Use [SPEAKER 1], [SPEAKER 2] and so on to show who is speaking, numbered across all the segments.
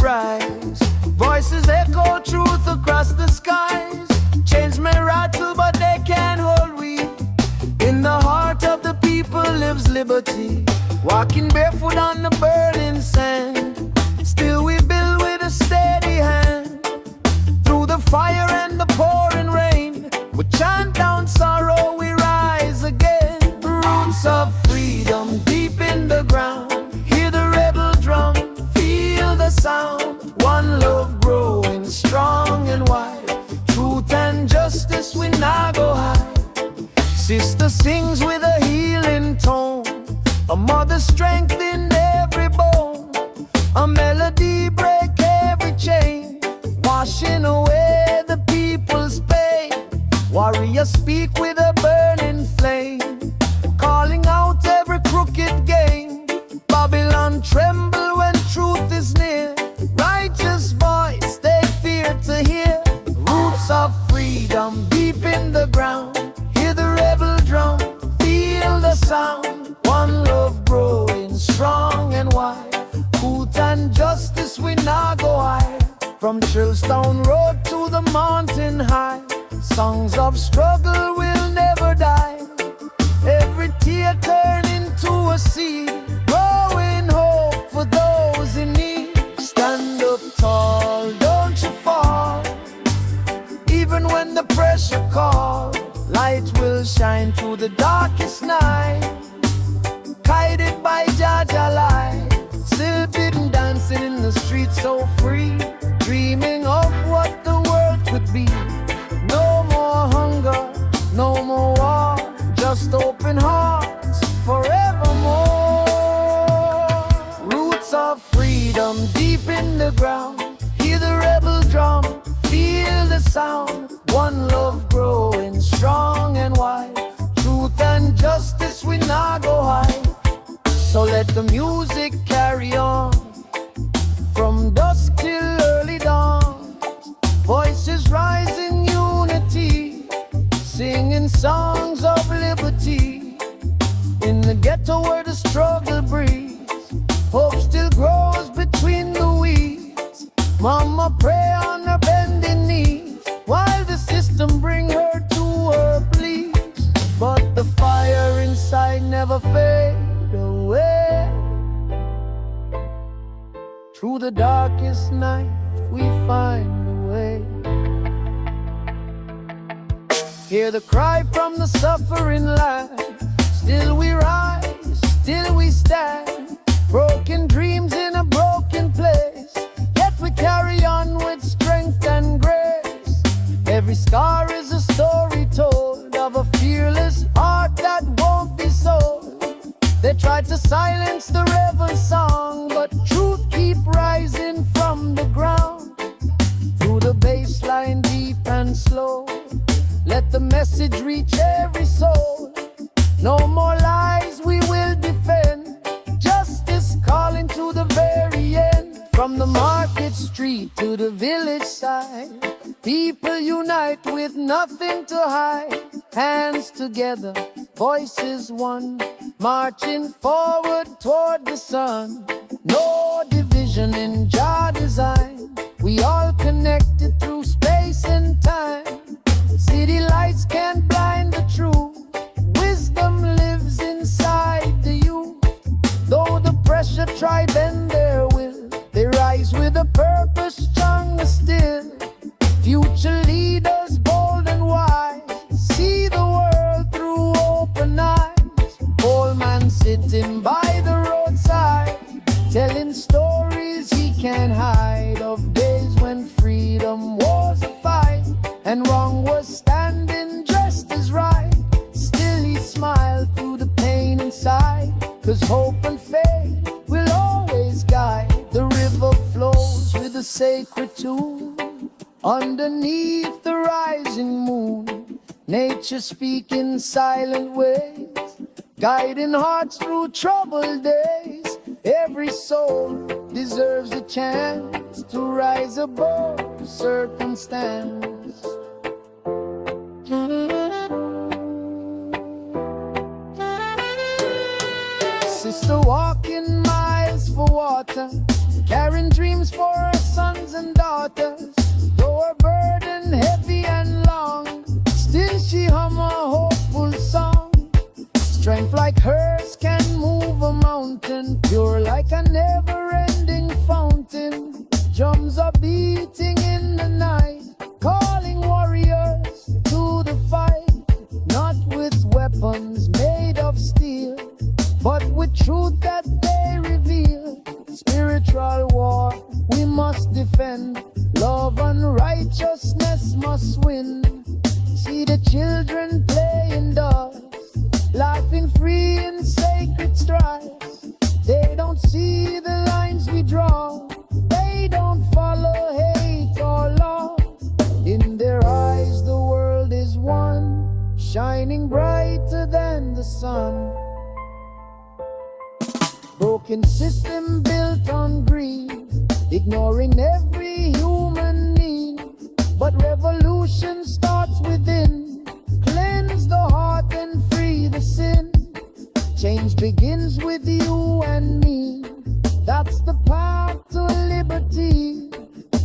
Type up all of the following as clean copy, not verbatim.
[SPEAKER 1] rise. Voices echo truth across the skies. Chains may rattle, but they can't hold we. In the heart of the people lives liberty. Walking barefoot on the burning sand. Still we build with a steady hand. Through the fire and the pouring rain, we chant down sorrow, we rise again. Roots of freedom deep in the ground. Hear the rebel drum, feel the sound. One love growing strong and wide. Truth and justice we not go hide. Sister sings with a healing tone. A mother's strength in every bone. A melody break every chain, washing away the people's pain. Warriors speak with a burning flame, calling out every crooked game. Babylon tremble when truth is near. Righteous voice they fear to hear. Roots of freedom deep in the ground. Hear the rebel drum, feel the sound. One love growing strong and wide. Truth and justice we not go hide. From Chillstone Road to the mountain high, songs of struggle will never die. Every tear turn into a seed, growing hope for those in need. Stand up tall, don't you fall. Even when the pressure calls, light will shine through the darkest night. Guided by Jaja light, still been dancing in the streets so free, dreaming of what the world could be. No more hunger, no more war, just open hearts forevermore. Roots of freedom deep in the ground. Hear the rebel drum, feel the sound. One love growing strong and wide. Truth and justice we not go hide. So let the music carry on, from dusk till early dawn. Voices rise in unity, singing songs of liberty. In the ghetto where the struggle breathes, hope still grows between the weeds. Mama pray on her bending knees, while the system bring her to her pleas. But the fire inside never fades away. Through the darkest night we find a way. Hear the cry from the suffering land. Still we rise, still we stand. Broken dreams in a broken place, yet we carry on with strength and grace. Every scar is a story told of a fearless heart that won't be sold. They tried to silence the rebel song, but truth keep rising from the ground. Through the bass line deep and slow, let the message reach every soul. No more lies we will defend, justice calling to the very end. From the market street to the village side, people unite with nothing to hide. Hands together, voices one, marching forward toward the sun. No division in Jah design, we all connected through space and time. City lights can't blind the truth, wisdom lives inside the youth. Though the pressure try bend their will, they rise with a purpose stronger still. Future leaders bold and wise, see the world through open eyes. Old man sitting by the roadside, telling stories he can't hide, of days when freedom was a fight and wrong was standing just as right. Still he smiled through the pain inside, 'cause hope and faith will always guide. The river flows with a sacred tune, underneath the rising moon. Nature speaking silent ways, guiding hearts through troubled days. Every soul deserves a chance to rise above circumstance. Sister walking miles for water, carrying dreams for our sons and daughters. Though her burden heavy and long, still she hum a hopeful song. Strength like hers can move a mountain, pure like a never-ending fountain. Drums are beating in the night, calling warriors to the fight. Not with weapons made of steel, but with truth that they reveal. Spiritual war we must defend, love and righteousness must win. See the children playing dust, laughing free in sacred strife. They don't see the lines we draw, they don't follow hate or law. In their eyes the world is one, shining brighter than the sun. Broken system built on greed, ignoring every human need. But revolution starts within, cleanse the heart and free the sin. Change begins with you and me, that's the path to liberty.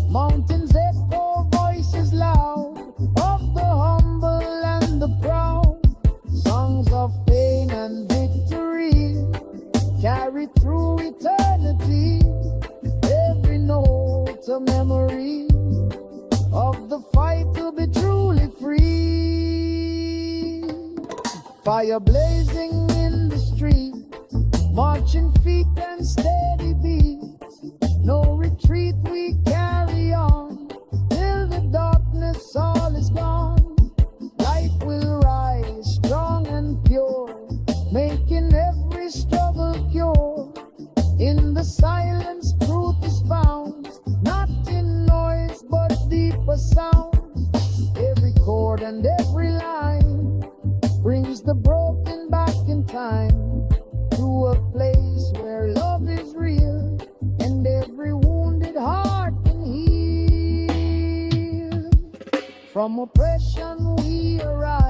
[SPEAKER 1] Mountains echo voices loud, of the humble and the proud. Songs of pain and victory, carried through eternity. Every note a memory of the fight to be truly free. Fire blazing in the street, marching feet and steady beats. No retreat, we carry on till the darkness all is gone. Light will rise strong and pure, making every struggle cure. In the silence truth is found, not in noise but deeper sound. Every chord and every line brings the broken back in time to a place where love is real and every wounded heart can heal. From oppression we arise,